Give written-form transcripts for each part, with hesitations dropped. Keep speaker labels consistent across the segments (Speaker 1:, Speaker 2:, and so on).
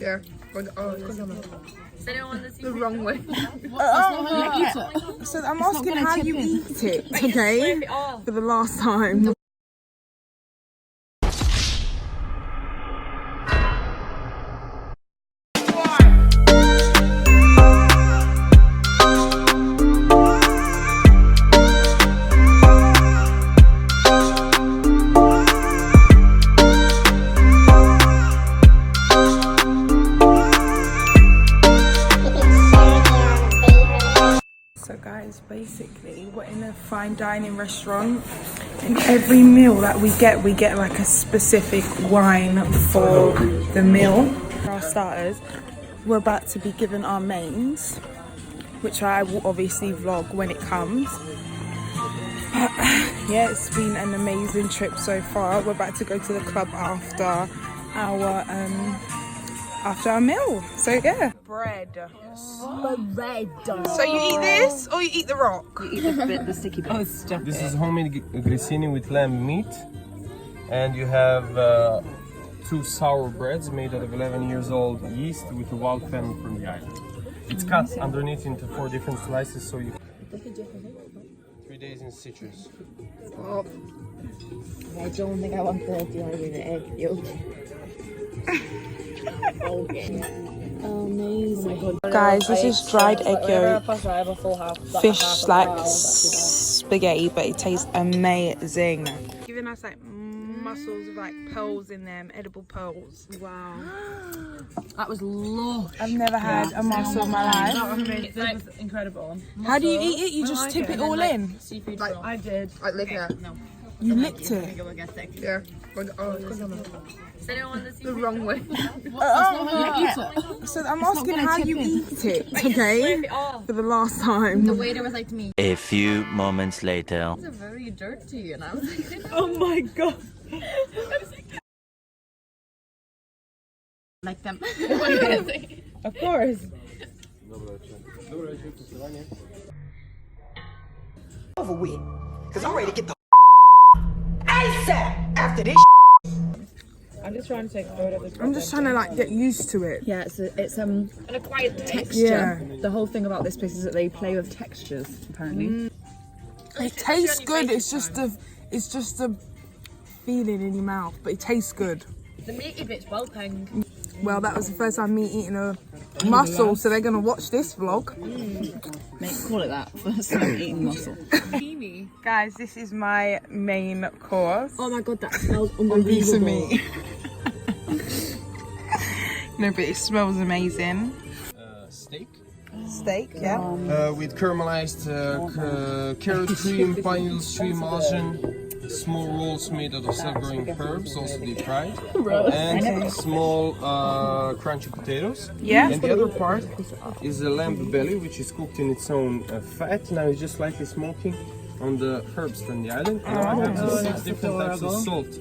Speaker 1: Yeah. The wrong way. So I'm asking how you eat it, okay? For the last time. So guys, basically we're in a fine dining restaurant, and every meal that we get like a specific wine for the meal. For our starters, we're about to be given our mains, which I will obviously vlog when it comes. But yeah, it's been an amazing trip so far. We're about to go to the club after our meal. So yeah, bread. So you eat this or you eat the rock?
Speaker 2: You eat the sticky bit.
Speaker 3: This is homemade grissini with lamb meat, and you have 2 sour breads made out of 11 years old yeast with a wild fennel from the island. It's cut underneath into 4 different slices, so you 3 days in citrus.
Speaker 2: Oh. I don't think I want the egg yolk. Amazing.
Speaker 1: Guys, this is dried egg yolk, fish like spaghetti, but it tastes amazing. Giving us like mussels with like pearls in them, edible pearls.
Speaker 2: Wow. That was lush.
Speaker 1: I've never had a mussel in my life.
Speaker 2: It's like incredible.
Speaker 1: How do you eat it? You just tip it all in?
Speaker 2: Seafood like, I did.
Speaker 1: Like lick it?
Speaker 2: No.
Speaker 1: You licked it?
Speaker 2: Yeah.
Speaker 1: The wrong way. So I'm asking how you eat it, okay? For the last time.
Speaker 2: The waiter was like to me,
Speaker 4: a few moments later.
Speaker 2: "These are very dirty," and I was like,
Speaker 1: Oh my god.
Speaker 2: like them.
Speaker 1: Of course.
Speaker 5: Over with, cause I'm ready to get the ASAP after this.
Speaker 2: I'm just trying to take a photo of this.
Speaker 1: I'm just trying to like get used to it.
Speaker 2: Yeah, it's an acquired texture.
Speaker 1: Yeah.
Speaker 2: The whole thing about this place is that they play with textures, apparently.
Speaker 1: It tastes good. It's just a feeling in your mouth, but it tastes good.
Speaker 2: The meaty bit's well peng.
Speaker 1: Well, that was the first time me eating a mussel, so they're gonna watch this vlog.
Speaker 2: Mate, call it that. First time eating mussel.
Speaker 1: Guys, this is my main course.
Speaker 2: Oh my god, that smells
Speaker 1: On piece of
Speaker 2: unbelievable.
Speaker 1: meat. No, but it smells amazing.
Speaker 3: Steak.
Speaker 1: Steak, yeah.
Speaker 3: With caramelized carrot cream, pine needle stream emulsion, small rolls made out of self-growing herbs, also deep fried, and small crunchy potatoes.
Speaker 1: Yeah.
Speaker 3: And the other part is a lamb belly, which is cooked in its own fat. Now it's just slightly smoking on the herbs from the island. Now I have 6 different types of salt.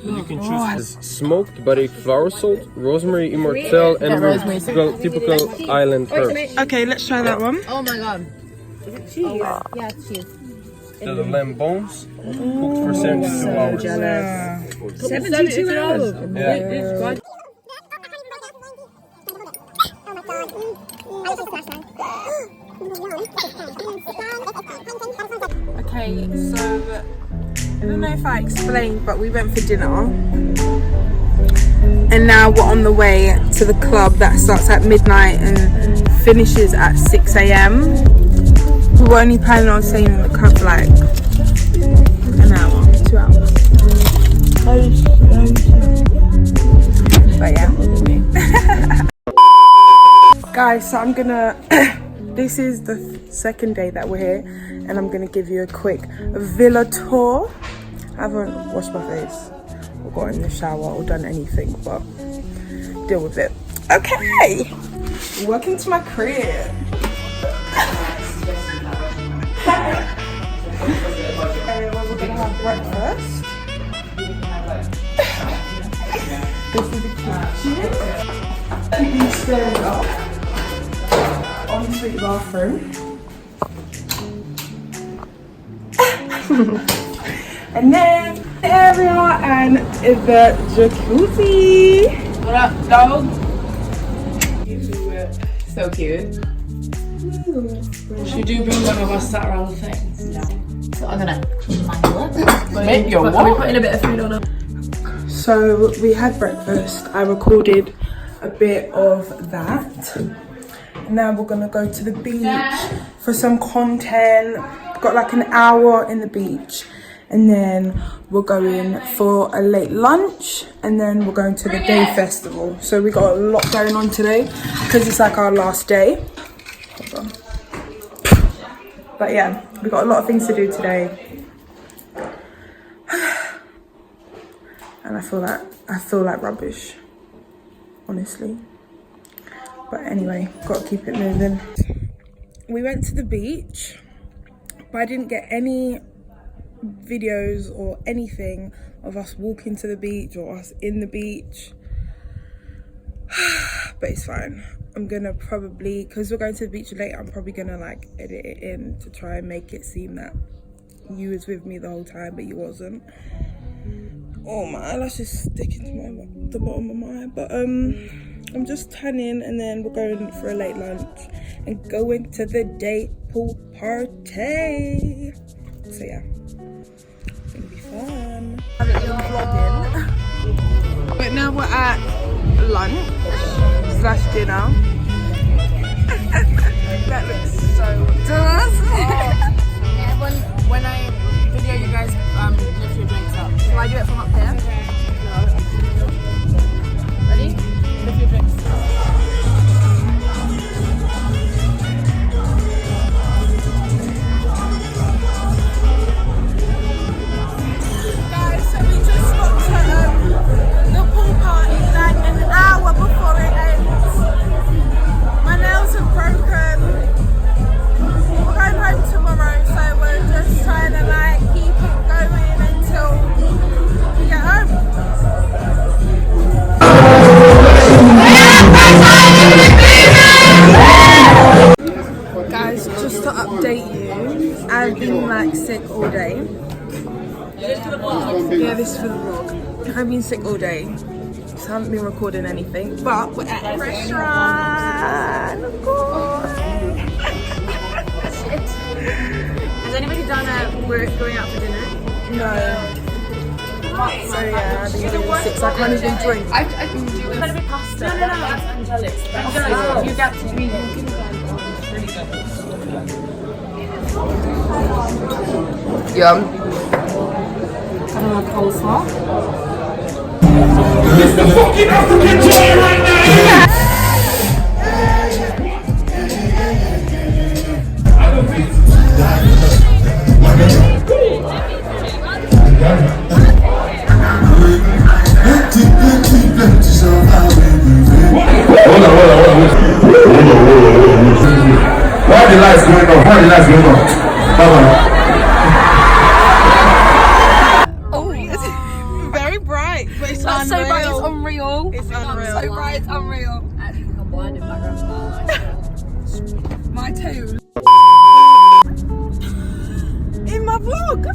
Speaker 3: You can choose smoked barrique flour salt, rosemary immortelle, and typical island herbs.
Speaker 1: Okay, let's try that one.
Speaker 2: Oh my god. Is it cheese? Yeah, it's cheese.
Speaker 3: The lamb bones, cooked for 72 hours.
Speaker 2: Jealous. 72 hours?
Speaker 3: Yeah.
Speaker 1: Okay, so I don't know if I explained, but we went for dinner. And now we're on the way to the club that starts at midnight and finishes at 6 AM. We were only planning on staying in the club for like an hour, 2 hours. But yeah. Guys, so I'm gonna, this is the 2nd day that we're here, and I'm gonna give you a quick villa tour. I haven't washed my face or got in the shower or done anything, but deal with it. Okay, welcome to my crib. We're gonna have breakfast. This is the kitchen. You stairs up. Ensuite bathroom. And then the area and the jacuzzi.
Speaker 2: What up, dog? So cute.
Speaker 6: Should you bring one of us sat around the thing?
Speaker 2: No. So I'm gonna mangle it.
Speaker 6: Make your
Speaker 2: Are we putting a bit of food on it?
Speaker 1: So we had breakfast. I recorded a bit of that. Now we're gonna go to the beach for some content. Got like an hour in the beach, and then we're going for a late lunch, and then we're going to the day festival. So we got a lot going on today because it's like our last day. Hold on. But yeah, we got a lot of things to do today, and I feel like rubbish, honestly. But anyway, got to keep it moving. We went to the beach, but I didn't get any videos or anything of us walking to the beach or us in the beach. But it's fine. I'm gonna probably, because we're going to the beach later, I'm probably gonna like edit it in to try and make it seem that you was with me the whole time, but you wasn't. Oh, my eyelashes sticking to the bottom of my eye. But I'm just tanning, and then we're going for a late lunch and going to the day pool party. So yeah, it's gonna be fun. I haven't been vlogging, but now we're at lunch / dinner. That looks so delicious.
Speaker 6: When I video you guys, lift your drinks up.
Speaker 2: Shall I do it from up here?
Speaker 6: No. Ready? Lift your drinks.
Speaker 1: Guys, so we just got to the pool party like an hour before it ends. My nails are broken. We're going home tomorrow, so we're just trying to like keep it going until we get home. Guys, just to update you, I've been like sick all day. Yeah, this is for the vlog. I've been sick all day, so I haven't been recording anything, but we're at a restaurant. Of course.
Speaker 2: Has anybody done we're going out for dinner?
Speaker 1: No. So yeah, I've been really sick, so I can't even drink.
Speaker 2: I can do it. It's gonna be pasta. No, that's Angelic.
Speaker 6: Oh.
Speaker 2: You got to me.
Speaker 6: Yum. I don't know, coleslaw.
Speaker 7: It's the fucking African toy right now! Why the lights going on? Why the lights going on? Bye-bye.
Speaker 1: Very bright, but it's
Speaker 2: That's so
Speaker 1: unreal.
Speaker 2: bright, it's unreal.
Speaker 1: It's unreal.
Speaker 2: So bright, it's unreal. Actually, I'm blind in background.
Speaker 1: My toes. In my vlog.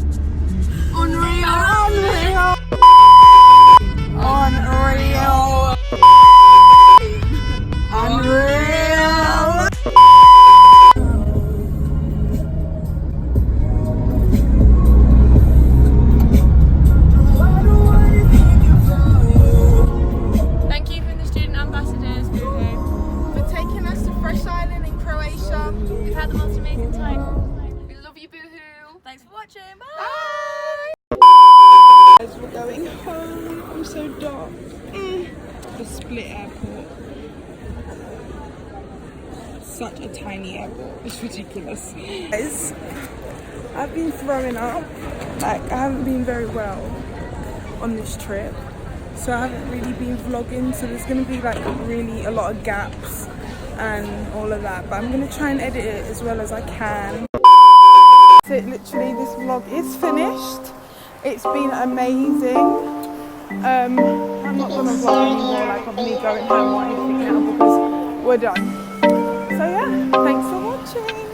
Speaker 1: Unreal.
Speaker 2: Thank you from the student ambassadors, BOOHOO.
Speaker 1: For taking us to Fresh Island in Croatia.
Speaker 2: We've had the most amazing time. We love you, BOOHOO. Thanks for watching. Bye.
Speaker 1: Guys, we're going home. I'm so dark. The Split Airport. Such a tiny airport. It's ridiculous. Guys, I've been throwing up. Like, I haven't been very well on this trip, so I haven't really been vlogging. So there's gonna be like really a lot of gaps and all of that. But I'm gonna try and edit it as well as I can. So literally, this vlog is finished. It's been amazing. I'm not gonna vlog anymore like of me going home or anything now because we're done. So yeah, thanks for watching.